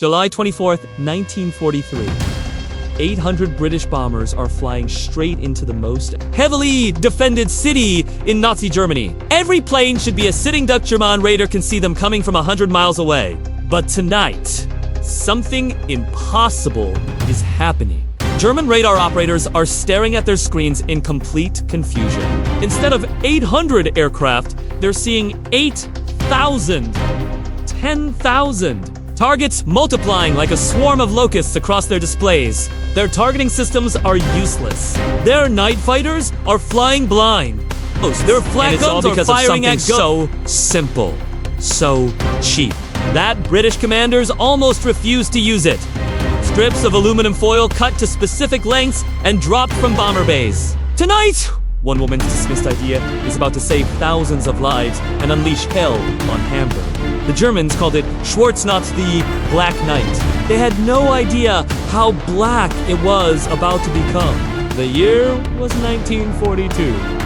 July 24th, 1943. 800 British bombers are flying straight into the most heavily defended city in Nazi Germany. Every plane should be a sitting duck. German radar can see them coming from 100 miles away. But tonight, something impossible is happening. German radar operators are staring at their screens in complete confusion. Instead of 800 aircraft, they're seeing 8,000, 10,000. Targets multiplying like a swarm of locusts across their displays. Their targeting systems are useless. Their night fighters are flying blind. Their flak guns are firing at so simple, so cheap, that British commanders almost refused to use it. Strips of aluminum foil cut to specific lengths and dropped from bomber bays. Tonight, one woman's dismissed idea is about to save thousands of lives and unleash hell on Hamburg. The Germans called it Schwarznacht, the Black Night. They had no idea how black it was about to become. The year was 1942.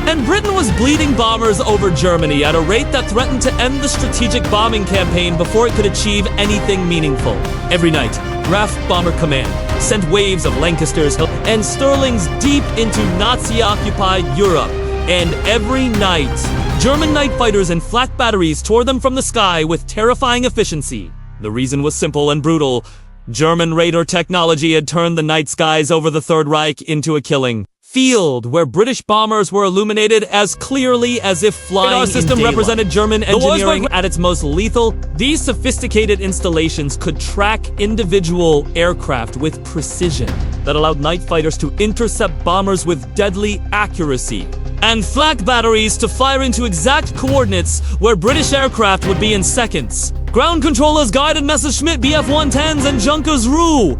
And Britain was bleeding bombers over Germany at a rate that threatened to end the strategic bombing campaign before it could achieve anything meaningful. Every night, RAF Bomber Command sent waves of Lancasters and Sterlings deep into Nazi-occupied Europe. And every night, German night fighters and flak batteries tore them from the sky with terrifying efficiency. The reason was simple and brutal. German radar technology had turned the night skies over the Third Reich into a killing field where British bombers were illuminated as clearly as if flying in daylight. The system represented German engineering at its most lethal. These sophisticated installations could track individual aircraft with precision that allowed night fighters to intercept bombers with deadly accuracy, and flak batteries to fire into exact coordinates where British aircraft would be in seconds. Ground controllers guided Messerschmitt Bf-110s and Junkers Rue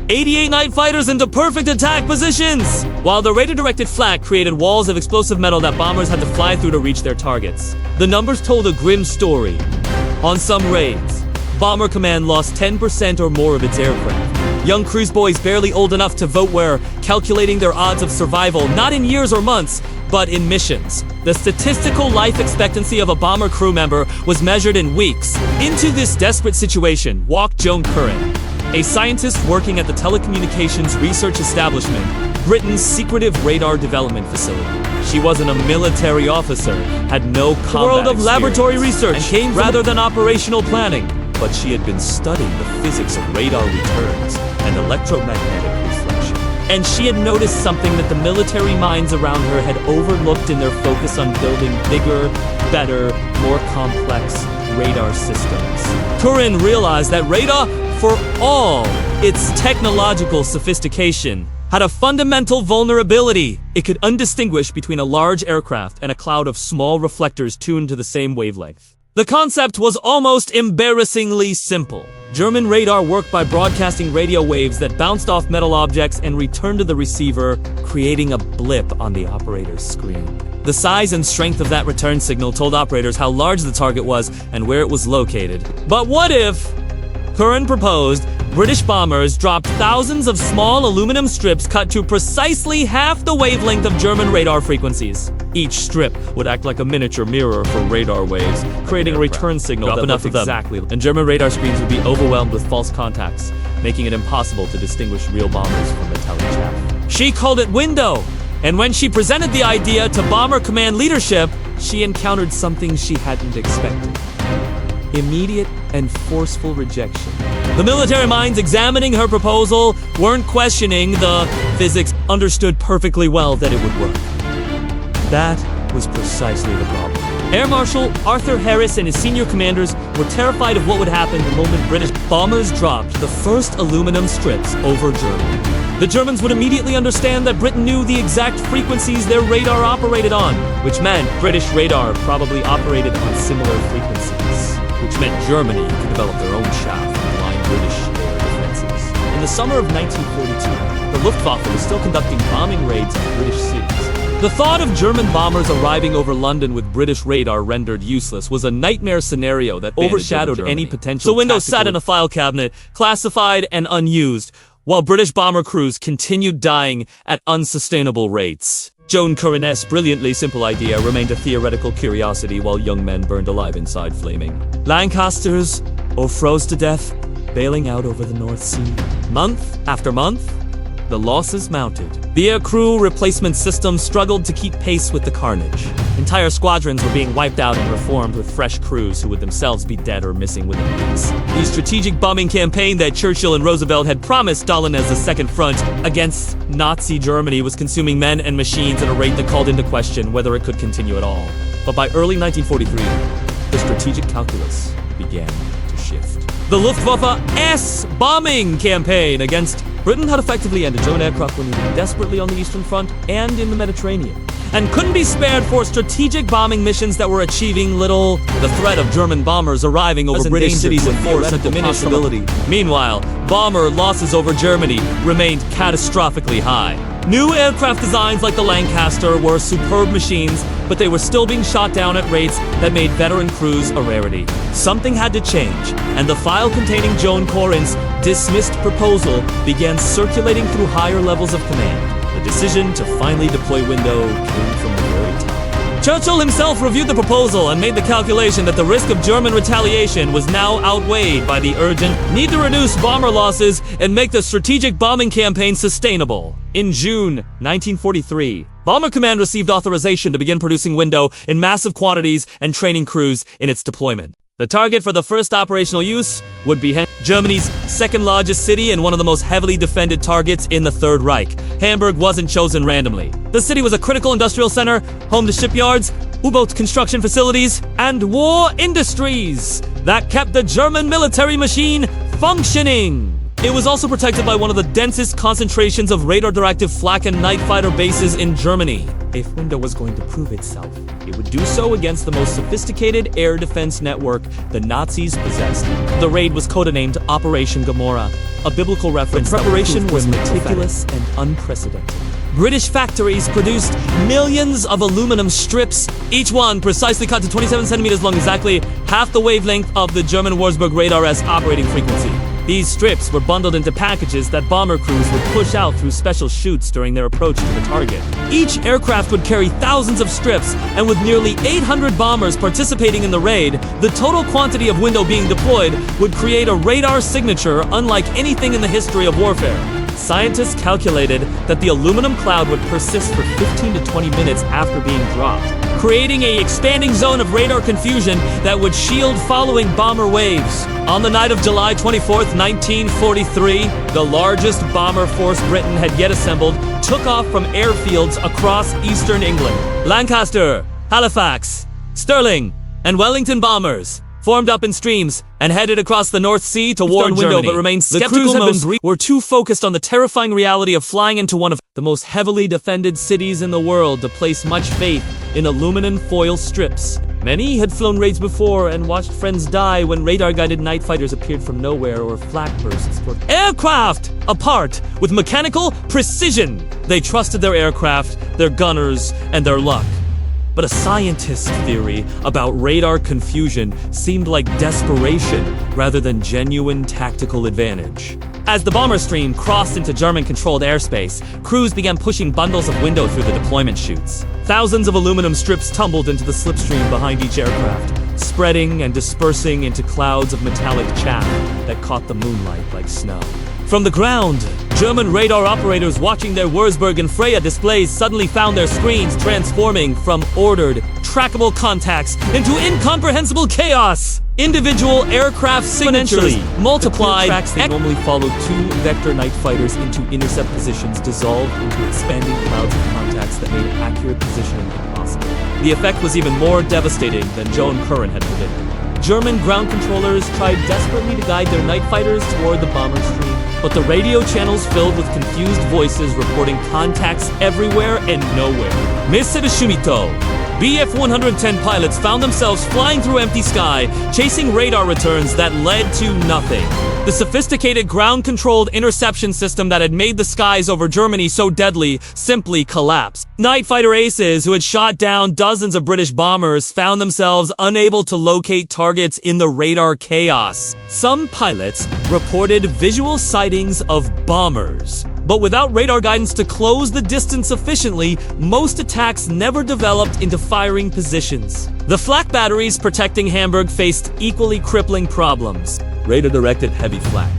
88 night fighters into perfect attack positions, while the radar-directed flak created walls of explosive metal that bombers had to fly through to reach their targets. The numbers told a grim story. On some raids, Bomber Command lost 10% or more of its aircraft. Young cruise boys barely old enough to vote were calculating their odds of survival not in years or months, but in missions. The statistical life expectancy of a bomber crew member was measured in weeks. Into this desperate situation walked Joan Curran, a scientist working at the Telecommunications Research Establishment, Britain's secretive radar development facility. She wasn't a military officer, had no combat world of laboratory research, and came rather than operational planning. But she had been studying the physics of radar returns and electromagnetic reflection. And she had noticed something that the military minds around her had overlooked in their focus on building bigger, better, more complex radar systems. Curran realized that radar, for all its technological sophistication, had a fundamental vulnerability. It could undistinguish between a large aircraft and a cloud of small reflectors tuned to the same wavelength. The concept was almost embarrassingly simple. German radar worked by broadcasting radio waves that bounced off metal objects and returned to the receiver, creating a blip on the operator's screen. The size and strength of that return signal told operators how large the target was and where it was located. But what if, Curran proposed, British bombers dropped thousands of small aluminum strips cut to precisely half the wavelength of German radar frequencies. Each strip would act like a miniature mirror for radar waves, creating a return signal that looked exactly, and German radar screens would be overwhelmed with false contacts, making it impossible to distinguish real bombers from metallic chaff. She called it window, and when she presented the idea to Bomber Command leadership, she encountered something she hadn't expected. Immediate and forceful rejection. The military minds examining her proposal weren't questioning the physics, understood perfectly well that it would work. That was precisely the problem. Air Marshal Arthur Harris and his senior commanders were terrified of what would happen the moment British bombers dropped the first aluminum strips over Germany. The Germans would immediately understand that Britain knew the exact frequencies their radar operated on, which meant British radar probably operated on similar frequencies, which meant Germany could develop their own shaft and blind British air defenses. In the summer of 1942, the Luftwaffe was still conducting bombing raids on British cities. The thought of German bombers arriving over London with British radar rendered useless was a nightmare scenario that overshadowed any potential. So Windows sat in a file cabinet, classified and unused, while British bomber crews continued dying at unsustainable rates. Joan Curran's brilliantly simple idea remained a theoretical curiosity while young men burned alive inside flaming Lancasters or froze to death. bailing out over the North Sea. Month after month, the losses mounted. The aircrew replacement system struggled to keep pace with the carnage. Entire squadrons were being wiped out and reformed with fresh crews who would themselves be dead or missing within weeks. The strategic bombing campaign that Churchill and Roosevelt had promised Stalin as a second front against Nazi Germany was consuming men and machines at a rate that called into question whether it could continue at all. But by early 1943, the strategic calculus began to shift. The Luftwaffe S-bombing campaign against Britain had effectively ended. German aircraft were needed desperately on the Eastern Front and in the Mediterranean, and couldn't be spared for strategic bombing missions that were achieving little. The threat of German bombers arriving over British cities in force had diminished ability. Meanwhile, bomber losses over Germany remained catastrophically high. New aircraft designs like the Lancaster were superb machines, but they were still being shot down at rates that made veteran crews a rarity. Something had to change, and the file containing Joan Curran's dismissed proposal began circulating through higher levels of command. The decision to finally deploy window came from the very top. Churchill himself reviewed the proposal and made the calculation that the risk of German retaliation was now outweighed by the urgent need to reduce bomber losses and make the strategic bombing campaign sustainable. In June 1943, Bomber Command received authorization to begin producing window in massive quantities and training crews in its deployment. The target for the first operational use would be Germany's second largest city and one of the most heavily defended targets in the Third Reich. Hamburg wasn't chosen randomly. The city was a critical industrial center, home to shipyards, U-boat construction facilities, and war industries that kept the German military machine functioning. It was also protected by one of the densest concentrations of radar-directed flak and night fighter bases in Germany. If window was going to prove itself, it would do so against the most sophisticated air defense network the Nazis possessed. The raid was codenamed Operation Gomorrah, a biblical reference. The preparation was meticulous and unprecedented. British factories produced millions of aluminum strips, each one precisely cut to 27 centimeters long, exactly half the wavelength of the German Wurzburg Radar S operating frequency. These strips were bundled into packages that bomber crews would push out through special chutes during their approach to the target. Each aircraft would carry thousands of strips, and with nearly 800 bombers participating in the raid, the total quantity of window being deployed would create a radar signature unlike anything in the history of warfare. Scientists calculated that the aluminum cloud would persist for 15 to 20 minutes after being dropped, creating an expanding zone of radar confusion that would shield following bomber waves. On the night of July 24th, 1943, the largest bomber force Britain had yet assembled took off from airfields across eastern England. Lancaster, Halifax, Stirling, and Wellington bombers formed up in streams and headed across the North Sea toward Germany, but remained skeptical. Were too focused on the terrifying reality of flying into one of the most heavily defended cities in the world to place much faith in aluminum foil strips. Many had flown raids before and watched friends die when radar-guided night fighters appeared from nowhere or flak bursts tore aircraft apart with mechanical precision. They trusted their aircraft, their gunners, and their luck. But a scientist's theory about radar confusion seemed like desperation rather than genuine tactical advantage. As the bomber stream crossed into German-controlled airspace, crews began pushing bundles of window through the deployment chutes. Thousands of aluminum strips tumbled into the slipstream behind each aircraft, spreading and dispersing into clouds of metallic chaff that caught the moonlight like snow. From the ground, German radar operators watching their Wurzburg and Freya displays suddenly found their screens transforming from ordered, trackable contacts into incomprehensible chaos. Individual aircraft signatures multiplied. The tracks they normally followed two vector night fighters into intercept positions dissolved into expanding clouds of contacts that made accurate positioning impossible. The effect was even more devastating than Joan Curran had predicted. German ground controllers tried desperately to guide their night fighters toward the bomber stream, but the radio channels filled with confused voices reporting contacts everywhere and nowhere. Missile Shumito. Bf-110 pilots found themselves flying through empty sky, chasing radar returns that led to nothing. The sophisticated ground-controlled interception system that had made the skies over Germany so deadly simply collapsed. Night fighter aces who had shot down dozens of British bombers found themselves unable to locate targets in the radar chaos. Some pilots reported visual sightings of bombers, but without radar guidance to close the distance sufficiently, most attacks never developed into firing positions. The flak batteries protecting Hamburg faced equally crippling problems. radar-directed heavy flak.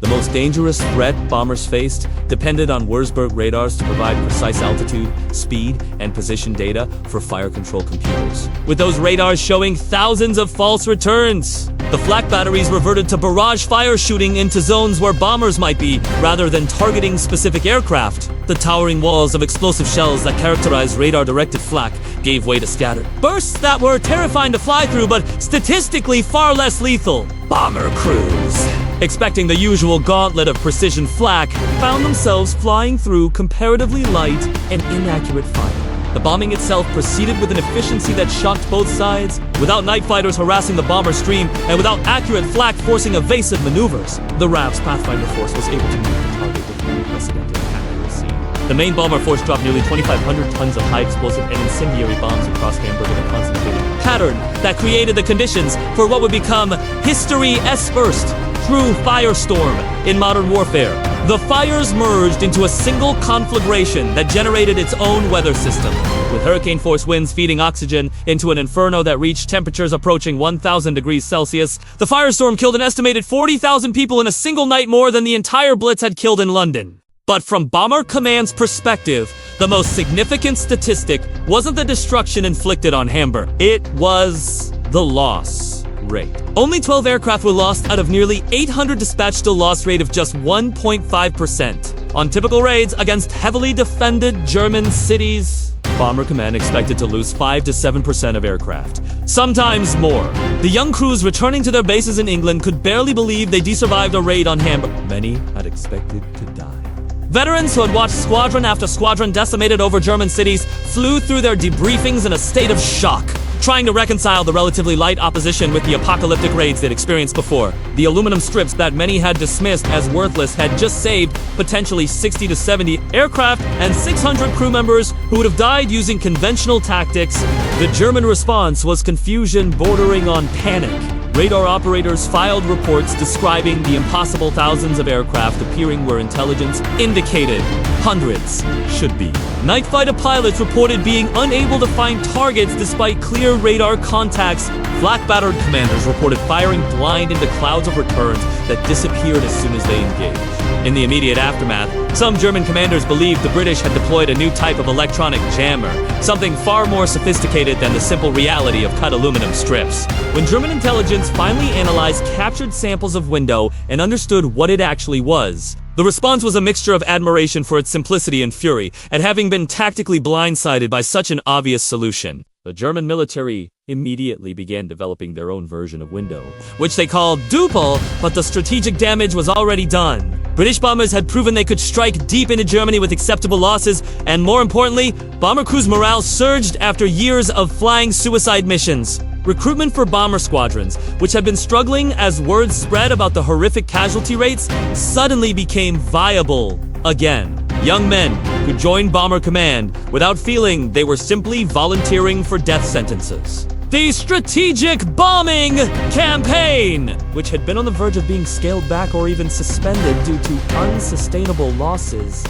The most dangerous threat bombers faced depended on Wurzburg radars to provide precise altitude, speed, and position data for fire control computers, with those radars showing thousands of false returns. The flak batteries reverted to barrage fire shooting into zones where bombers might be, rather than targeting specific aircraft. The towering walls of explosive shells that characterized radar-directed flak gave way to scattered bursts that were terrifying to fly through, but statistically far less lethal. Bomber crews, expecting the usual gauntlet of precision flak, found themselves flying through comparatively light and inaccurate fire. The bombing itself proceeded with an efficiency that shocked both sides, without night fighters harassing the bomber stream and without accurate flak forcing evasive maneuvers. The RAF's Pathfinder force was able to meet the target with unprecedented accuracy. The main bomber force dropped nearly 2,500 tons of high-explosive and incendiary bombs across Hamburg in a concentrated pattern that created the conditions for what would become history S-first, true firestorm in modern warfare. The fires merged into a single conflagration that generated its own weather system, with hurricane-force winds feeding oxygen into an inferno that reached temperatures approaching 1,000 degrees Celsius. The firestorm killed an estimated 40,000 people in a single night, more than the entire Blitz had killed in London. But from Bomber Command's perspective, the most significant statistic wasn't the destruction inflicted on Hamburg. It was the loss rate. Only 12 aircraft were lost out of nearly 800 dispatched, a loss rate of just 1.5%. On typical raids against heavily defended German cities, Bomber Command expected to lose 5 to 7% of aircraft, sometimes more. The young crews returning to their bases in England could barely believe they'd survived a raid on Hamburg. Many had expected to die. Veterans who had watched squadron after squadron decimated over German cities flew through their debriefings in a state of shock, trying to reconcile the relatively light opposition with the apocalyptic raids they'd experienced before. The aluminum strips that many had dismissed as worthless had just saved potentially 60 to 70 aircraft and 600 crew members who would have died using conventional tactics. The German response was confusion bordering on panic. Radar operators filed reports describing the impossible thousands of aircraft appearing where intelligence indicated hundreds should be. Night fighter pilots reported being unable to find targets despite clear radar contacts. Flak-battered commanders reported firing blind into clouds of returns that disappeared as soon as they engaged. In the immediate aftermath, some German commanders believed the British had deployed a new type of electronic jammer, something far more sophisticated than the simple reality of cut aluminum strips. When German intelligence finally analyzed captured samples of window and understood what it actually was, the response was a mixture of admiration for its simplicity and fury at having been tactically blindsided by such an obvious solution. The German military immediately began developing their own version of window, which they called Duple, but the strategic damage was already done. British bombers had proven they could strike deep into Germany with acceptable losses, and more importantly, bomber crews' morale surged after years of flying suicide missions. Recruitment for bomber squadrons, which had been struggling as word spread about the horrific casualty rates, suddenly became viable again. Young men who joined Bomber Command without feeling they were simply volunteering for death sentences. The Strategic Bombing Campaign, which had been on the verge of being scaled back or even suspended due to unsustainable losses,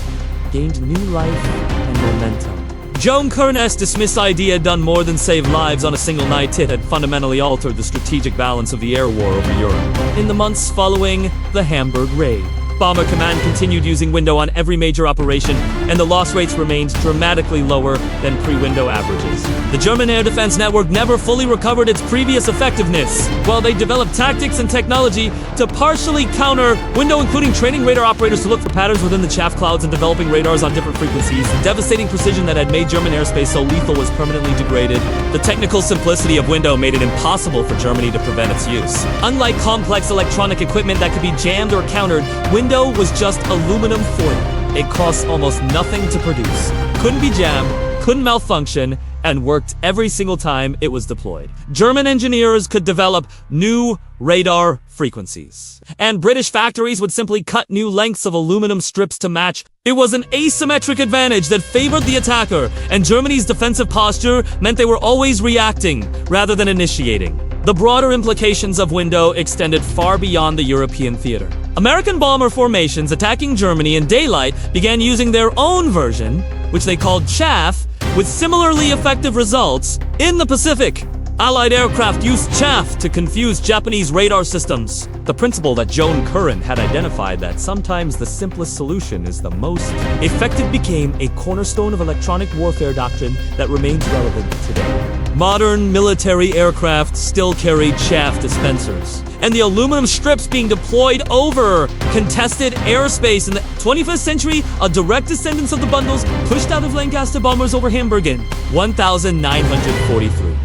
gained new life and momentum. Joan Curran's dismissed idea had done more than save lives on a single night. It had fundamentally altered the strategic balance of the air war over Europe. In the months following the Hamburg raid, Bomber Command continued using window on every major operation, and the loss rates remained dramatically lower than pre-window averages. The German air defense network never fully recovered its previous effectiveness. While they developed tactics and technology to partially counter window, including training radar operators to look for patterns within the chaff clouds and developing radars on different frequencies, the devastating precision that had made German airspace so lethal was permanently degraded. The technical simplicity of window made it impossible for Germany to prevent its use. Unlike complex electronic equipment that could be jammed or countered, window was just aluminum foil. It cost almost nothing to produce, couldn't be jammed, couldn't malfunction, and worked every single time it was deployed. German engineers could develop new radar frequencies, and British factories would simply cut new lengths of aluminum strips to match. It was an asymmetric advantage that favored the attacker, and Germany's defensive posture meant they were always reacting rather than initiating. The broader implications of window extended far beyond the European theater. American bomber formations attacking Germany in daylight began using their own version, which they called chaff, with similarly effective results in the Pacific. Allied aircraft used chaff to confuse Japanese radar systems. The principle that Joan Curran had identified that sometimes the simplest solution is the most effective became a cornerstone of electronic warfare doctrine that remains relevant today. Modern military aircraft still carry chaff dispensers, and the aluminum strips being deployed over contested airspace in the 21st century, a direct descendant of the bundles pushed out of Lancaster bombers over Hamburg in 1943.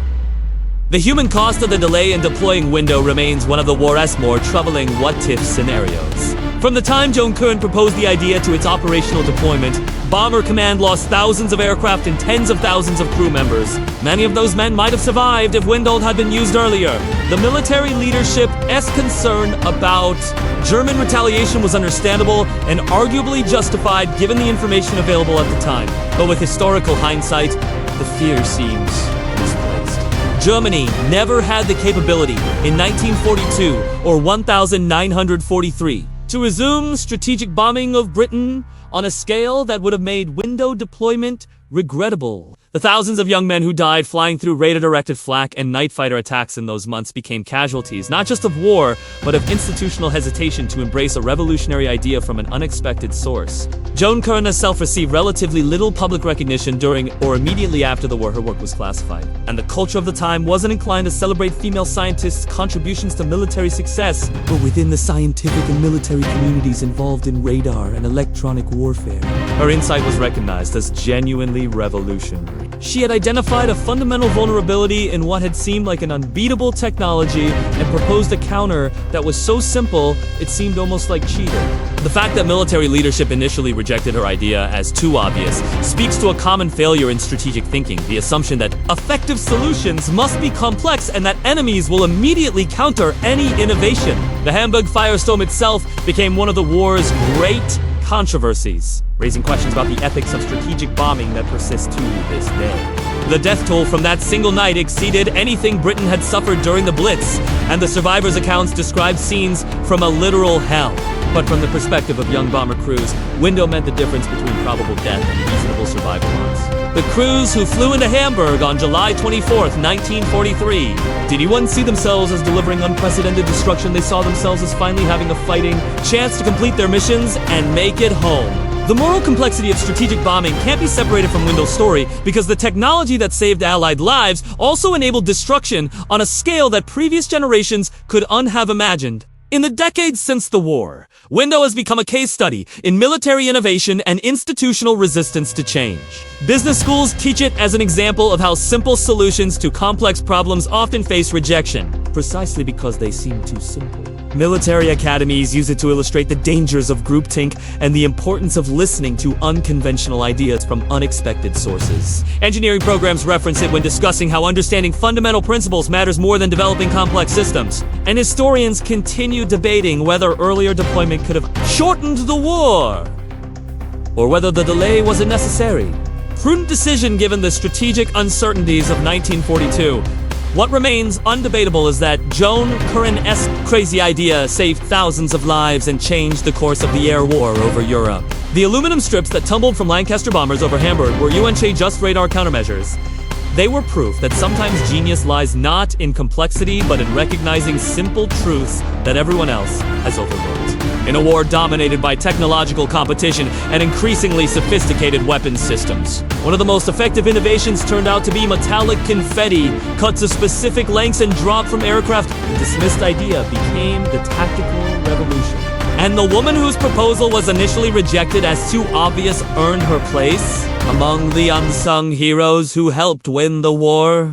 The human cost of the delay in deploying Window remains one of the war's more troubling what-if scenarios. From the time Joan Curran proposed the idea to its operational deployment, Bomber Command lost thousands of aircraft and tens of thousands of crew members. Many of those men might have survived if Window had been used earlier. The military leadership's concern about German retaliation was understandable and arguably justified given the information available at the time. But with historical hindsight, the fear seems misplaced. Germany never had the capability in 1942 or 1943 to resume strategic bombing of Britain on a scale that would have made Window deployment regrettable. The thousands of young men who died flying through radar-directed flak and night fighter attacks in those months became casualties, not just of war, but of institutional hesitation to embrace a revolutionary idea from an unexpected source. Joan Curran herself received relatively little public recognition during or immediately after the war her work was classified, and the culture of the time wasn't inclined to celebrate female scientists' contributions to military success. But within the scientific and military communities involved in radar and electronic warfare, her insight was recognized as genuinely revolutionary. She had identified a fundamental vulnerability in what had seemed like an unbeatable technology and proposed a counter that was so simple it seemed almost like cheating. The fact that military leadership initially rejected her idea as too obvious speaks to a common failure in strategic thinking, the assumption that effective solutions must be complex and that enemies will immediately counter any innovation. The Hamburg firestorm itself became one of the war's great controversies, raising questions about the ethics of strategic bombing that persist to this day. The death toll from that single night exceeded anything Britain had suffered during the Blitz, and the survivors' accounts described scenes from a literal hell. But from the perspective of young bomber crews, Window meant the difference between probable death and reasonable survival odds. The crews who flew into Hamburg on July 24th, 1943. Did anyone see themselves as delivering unprecedented destruction? They saw themselves as finally having a fighting chance to complete their missions and make it home. The moral complexity of strategic bombing can't be separated from Window's story because the technology that saved Allied lives also enabled destruction on a scale that previous generations could have imagined. In the decades since the war, Window has become a case study in military innovation and institutional resistance to change. Business schools teach it as an example of how simple solutions to complex problems often face rejection, precisely because they seem too simple. Military academies use it to illustrate the dangers of groupthink and the importance of listening to unconventional ideas from unexpected sources. Engineering programs reference it when discussing how understanding fundamental principles matters more than developing complex systems. And historians continue debating whether earlier deployment could have shortened the war, or whether the delay was unnecessary. Prudent decision given the strategic uncertainties of 1942. What remains undebatable is that Joan Curran-esque crazy idea saved thousands of lives and changed the course of the air war over Europe. The aluminum strips that tumbled from Lancaster bombers over Hamburg were just radar countermeasures. They were proof that sometimes genius lies not in complexity but in recognizing simple truths that everyone else has overlooked. In a war dominated by technological competition and increasingly sophisticated weapons systems, one of the most effective innovations turned out to be metallic confetti, cut to specific lengths and dropped from aircraft. The dismissed idea became the tactical revolution. And the woman whose proposal was initially rejected as too obvious earned her place among the unsung heroes who helped win the war.